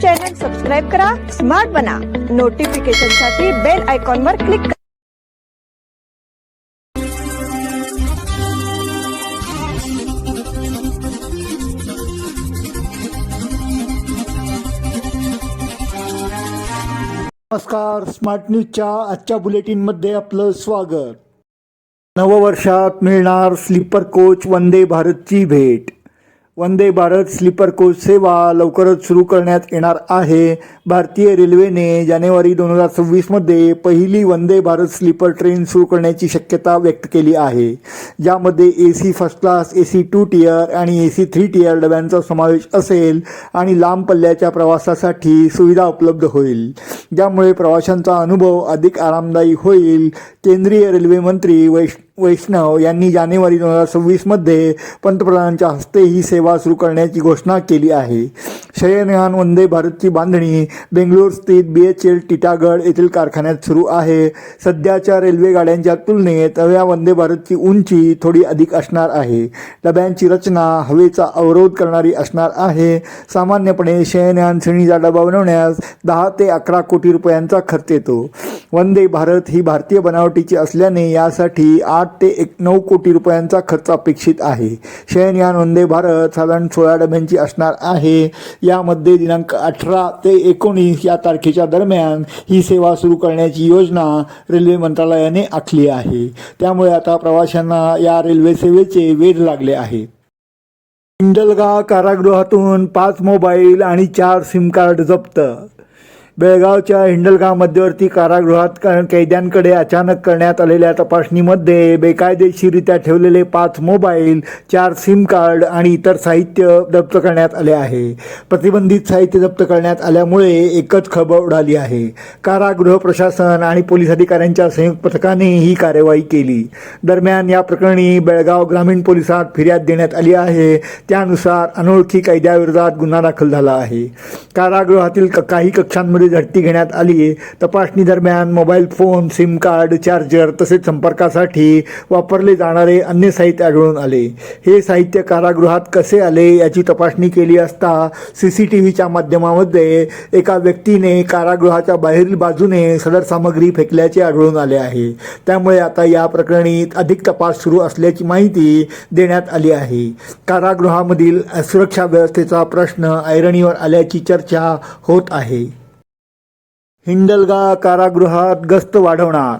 Channel subscribe करा, smart बना, नोटिफिकेशनसाठी bell आयकॉनवर क्लिक करा. नमस्कार, स्मार्ट न्यूजच्या आजच्या बुलेटिनमध्ये आपलं स्वागत. नववर्षात मिळणार स्लीपर कोच वंदे भारतची भेट. वंदे भारत स्लीपर कोच सेवा लवकरच सुरू करण्यात येणार आहे. भारतीय रेल्वेने जानेवारी 2026मध्ये पहिली वंदे भारत स्लीपर ट्रेन सुरू करण्याची शक्यता व्यक्त केली आहे, ज्यामध्ये AC first class, AC 2 tier आणि AC 3 टियर डब्यांचा समावेश असेल आणि लांब पल्ल्याच्या प्रवासासाठी सुविधा उपलब्ध होईल, ज्यामुळे प्रवाशांचा अनुभव अधिक आरामदायी होईल. केंद्रीय रेल्वे मंत्री वैष्णव यांनी जानेवारी 2026मध्ये पंतप्रधानांच्या हस्ते ही सेवा सुरू करण्याची घोषणा केली आहे. शयनयान वंदे भारतची बांधणी बेंगळूर स्थित BHEL टिटागड येथील कारखान्यात सुरू आहे. सध्याच्या रेल्वे गाड्यांच्या तुलनेत नव्या वंदे भारतची उंची थोडी अधिक असणार आहे. डब्यांची रचना हवेचा अवरोध करणारी असणार आहे. सामान्यपणे शयनयान श्रेणीचा डबा बनवण्यास 10 ते 11 कोटी रुपयांचा खर्च येतो. वंदे भारत ही भारतीय बनावटीची असल्याने यासाठी 8 ते 9 कोटी रुपयांचा खर्च अपेक्षित आहे. शयनयान वंदे भारत साधारण 16 डब्यांची असणार आहे. यामध्ये दिनांक 18 ते 19 या तारखेच्या दरम्यान ही सेवा सुरू करण्याची योजना रेल्वे मंत्रालयाने आखली आहे. त्यामुळे आता प्रवाशांना या रेल्वे सेवेचे वेध लागले आहे. हिंडलगा कारागृहातून 5 मोबाईल आणि 4 सिम कार्ड जप्त. बेळगावच्या हिंडलगा मध्यवर्ती कारागृहात कैद्यांकडे अचानक करण्यात आलेल्या तपासणीमध्ये बेकायदेशीररित्या ठेवलेले 5 मोबाईल, 4 सिम कार्ड आणि इतर साहित्य जप्त करण्यात आले आहे. प्रतिबंधित साहित्य जप्त करण्यात आल्यामुळे एकच खळबळ उडाली आहे. कारागृह प्रशासन आणि पोलीस अधिकाऱ्यांच्या संयुक्त पथकाने ही कार्यवाही केली. दरम्यान या प्रकरणी बेळगाव ग्रामीण पोलिसात फिर्याद देण्यात आली आहे. त्यानुसार अनोळखी कैद्याविरोधात गुन्हा दाखल झाला आहे. कारागृहातील काही कक्षांमध्ये झडती घेण्यात आली. तपासणी दरम्यान mobile phone, SIM card, charger तसेच संपर्कासाठी वापरले जाणारे अन्य साहित्य आढळून आले. हे साहित्य कारागृहात कसे आले याची तपासणी केली असता CCTVच्या माध्यमामध्ये एका व्यक्तीने कारागृहाच्या बाहेरील बाजूने सदर सामग्री फेकल्याचे आढळून आले आहे. त्यामुळे आता या प्रकरणी अधिक तपास सुरू असल्याची माहिती देण्यात आली आहे. कारागृहामधील सुरक्षा व्यवस्थेचा प्रश्न ऐरणीवर आल्याची चर्चा होत आहे. हिंडलगा कारागृहात गस्त वाढवणार.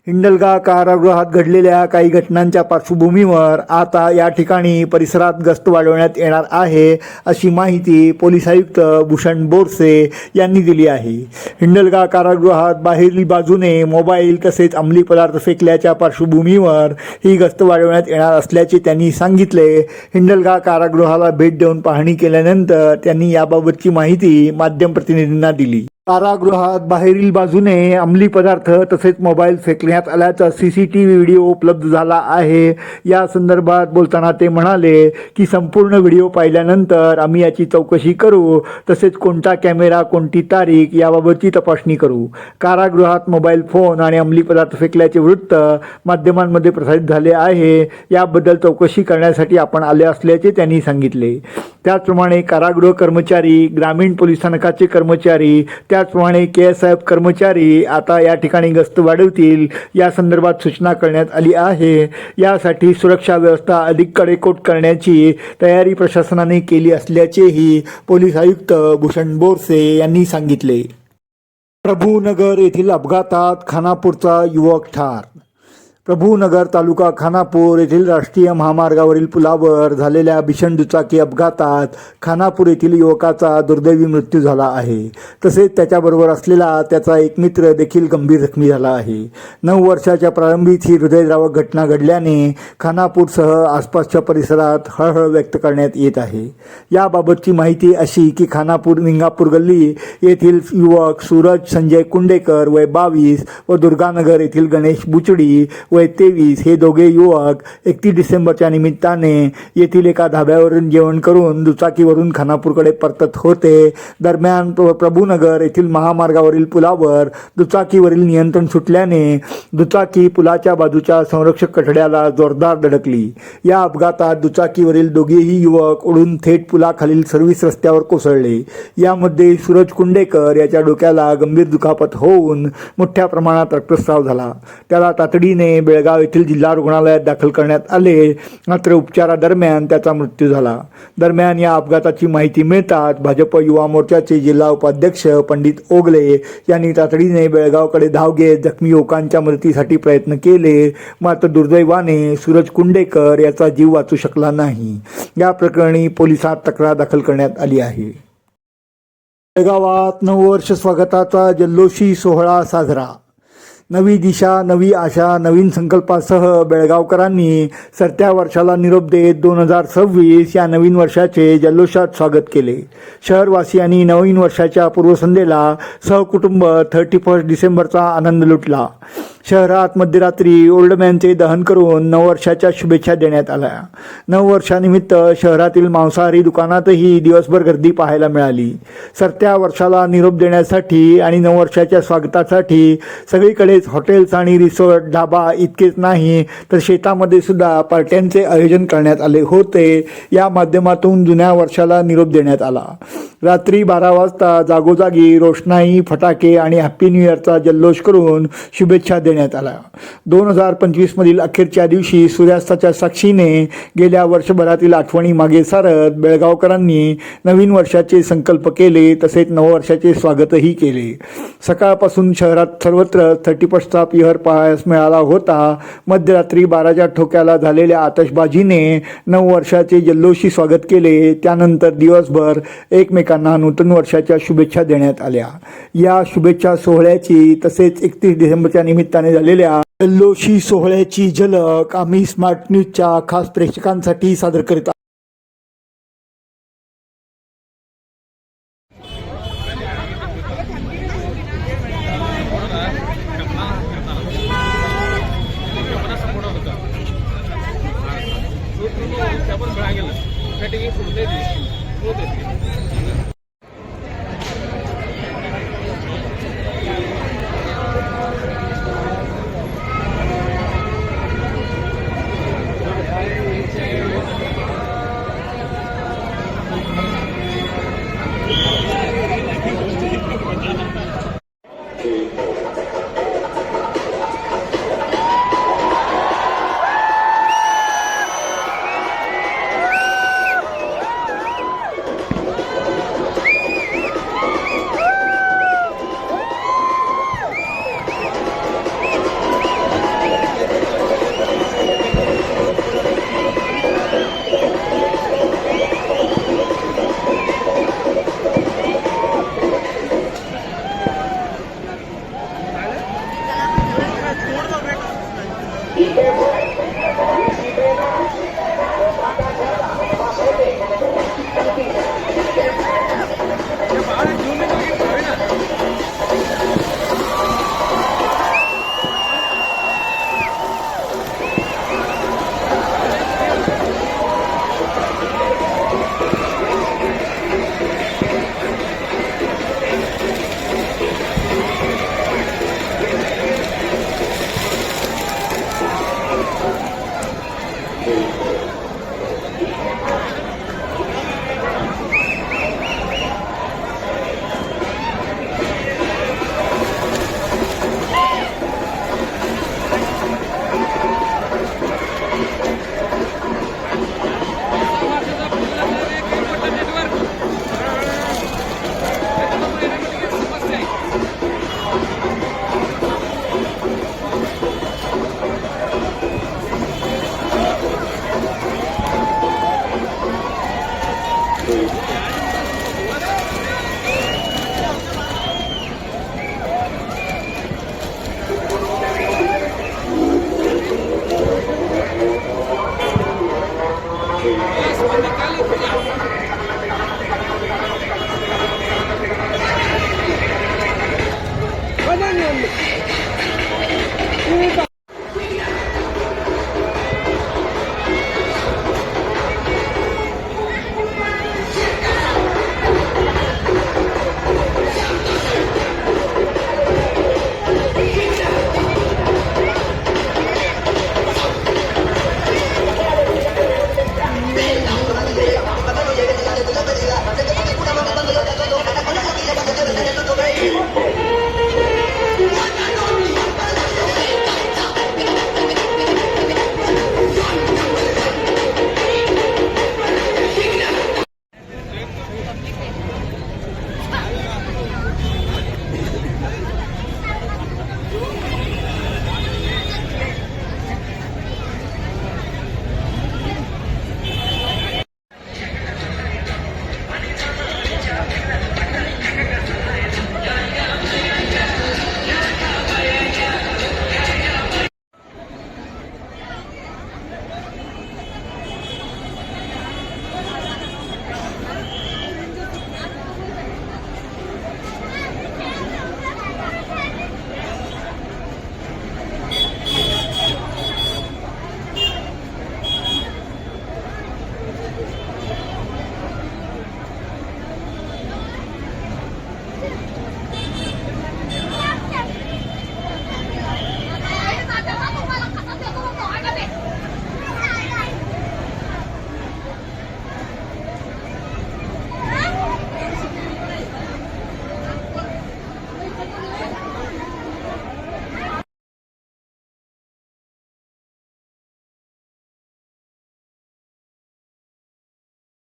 हिंडलगा कारागृहात घडलेल्या काही घटनांच्या पार्श्वभूमीवर आता या ठिकाणी परिसरात गस्त वाढवण्यात येणार आहे, अशी माहिती पोलीस आयुक्त भूषण बोरसे यांनी दिली आहे. हिंडलगा कारागृहात बाहेरील बाजूने मोबाईल तसेच अंमली पदार्थ फेकल्याच्या पार्श्वभूमीवर ही गस्त वाढवण्यात येणार असल्याचे त्यांनी सांगितले. हिंडलगा कारागृहाला भेट देऊन पाहणी केल्यानंतर त्यांनी याबाबतची माहिती माध्यम प्रतिनिधींना दिली. कारागृहात बाहेरील बाजूने अंमली पदार्थ तसेच मोबाईल फेकण्यात आल्याचा CCTV व्हिडिओ उपलब्ध झाला आहे. या संदर्भात बोलताना ते म्हणाले की संपूर्ण व्हिडिओ पाहिल्यानंतर आम्ही याची चौकशी करू, तसेच कोणता कॅमेरा, कोणती तारीख याबाबतची तपासणी करू. कारागृहात मोबाईल फोन आणि अंमली पदार्थ फेकल्याचे वृत्त माध्यमांमध्ये प्रसारित झाले आहे. याबद्दल चौकशी करण्यासाठी आपण आले असल्याचे त्यांनी सांगितले. त्याचप्रमाणे कारागृह कर्मचारी, ग्रामीण पोलीस स्थानकाचे कर्मचारी, त्याचप्रमाणे KSF कर्मचारी आता या ठिकाणी गस्त वाढवतील, या संदर्भात सूचना करण्यात आली आहे. यासाठी सुरक्षा व्यवस्था अधिक कडेकोट करण्याची तयारी प्रशासनाने केली असल्याचेही पोलीस आयुक्त भूषण बोरसे यांनी सांगितले. प्रभूनगर येथील अपघातात खानापूरचा युवक ठार. प्रभूनगर तालुका खानापूर येथील राष्ट्रीय महामार्गावरील पुलावर झालेल्या भीषण दुचाकी अपघातात खानापूर येथील युवकाचा दुर्दैवी मृत्यू झाला आहे. तसेच त्याच्याबरोबर असलेला त्याचा एक मित्र देखील गंभीर जखमी झाला आहे. 9 वर्षाच्या प्रारंभीच ही हृदयद्रावक घटना घडल्याने खानापूरसह आसपासच्या परिसरात हळहळ व्यक्त करण्यात येत आहे. याबाबतची माहिती अशी की खानापूर निंगापूर गल्ली येथील युवक सूरज संजय कुंडेकर वय 22 व दुर्गानगर येथील गणेश बुचडी वय 23 हे दोघे युवक 31 डिसेंबरच्या निमित्ताने येथील एका धाब्यावरून जेवण करून दुचाकीवरून खानापूरकडे परतत होते. दरम्यान प्रभूनगर येथील महामार्गावरील पुलावर दुचाकीवरील नियंत्रण सुटल्याने दुचाकी पुलाच्या बाजूच्या संरक्षक कठड्याला जोरदार धडकली. या अपघातात दुचाकीवरील दोघेही युवक उडून थेट पुलाखालील सर्व्हिस रस्त्यावर कोसळले. यामध्ये सूरज कुंडेकर याच्या डोक्याला गंभीर दुखापत होऊन मोठ्या प्रमाणात रक्तस्राव झाला. त्याला तातडीने बेळगाव येथील जिल्हा रुग्णालयात दाखल करण्यात आले, मात्र उपचारादरम्यान त्याचा मृत्यू झाला. दरम्यान या अपघाताची माहिती मिळताच भाजप युवा मोर्चाचे जिल्हा उपाध्यक्ष पंडित ओगले यांनी तातडीने बेळगावकडे धाव घेत जखमी युवकांच्या मदतीसाठी प्रयत्न केले, मात्र दुर्दैवाने सूरज कुंडेकर याचा जीव वाचू शकला नाही. या प्रकरणी पोलिसात तक्रार दाखल करण्यात आली आहे. बेळगावात नववर्ष स्वागताचा जल्लोषी सोहळा साजरा. नवी दिशा, नवी आशा, नवीन संकल्पासह बेळगावकरांनी सरत्या वर्षाला निरोप देत 2026 या नवीन वर्षाचे जल्लोषात स्वागत केले. शहरवासियांनी नवीन वर्षाच्या पूर्वसंध्येला सहकुटुंब 31 डिसेंबरचा आनंद लुटला. शहरात मध्यरात्री ओल्डमॅनचे दहन करून नववर्षाच्या शुभेच्छा देण्यात आल्या. नववर्षानिमित्त शहरातील मांसाहारी दुकानातही दिवसभर गर्दी पाहायला मिळाली. सरत्या वर्षाला निरोप देण्यासाठी आणि नववर्षाच्या स्वागतासाठी सगळीकडेच हॉटेल्स आणि रिसॉर्ट, ढाबा इतकेच नाही तर शेतामध्ये सुद्धा पार्ट्यांचे आयोजन करण्यात आले होते. या माध्यमातून जुन्या वर्षाला निरोप देण्यात आला. रात्री 12 वाजता जागोजागी रोषणाई, फटाके आणि हॅप्पी न्यू इयरचा जल्लोष करून शुभेच्छा देण्यात आल्या. 2025 मधील अखेरच्या दिवशी सूर्यास्ताच्या साक्षीने गेल्या वर्षभरातील आठवणी मागे सारत बेळगावकरांनी नवीन वर्षाचे संकल्प केले, तसेच नववर्षाचे स्वागतही केले. सकाळपासून शहरात सर्वत्र 31चा पिहर पाहायला मिळाला होता. मध्यरात्री 12च्या ठोक्याला झालेल्या आतषबाजीने नववर्षाचे जल्लोषी स्वागत केले. त्यानंतर दिवसभर एकमेकांना नूतन वर्षाच्या शुभेच्छा देण्यात आल्या. या शुभेच्छा सोहळ्याची तसेच 31 डिसेंबरच्या निमित्ताने झालेल्या जल्लोषी सोहळ्याची झलक आम्ही स्मार्ट न्यूजच्या खास प्रेक्षकांसाठी सादर करीत आहोत.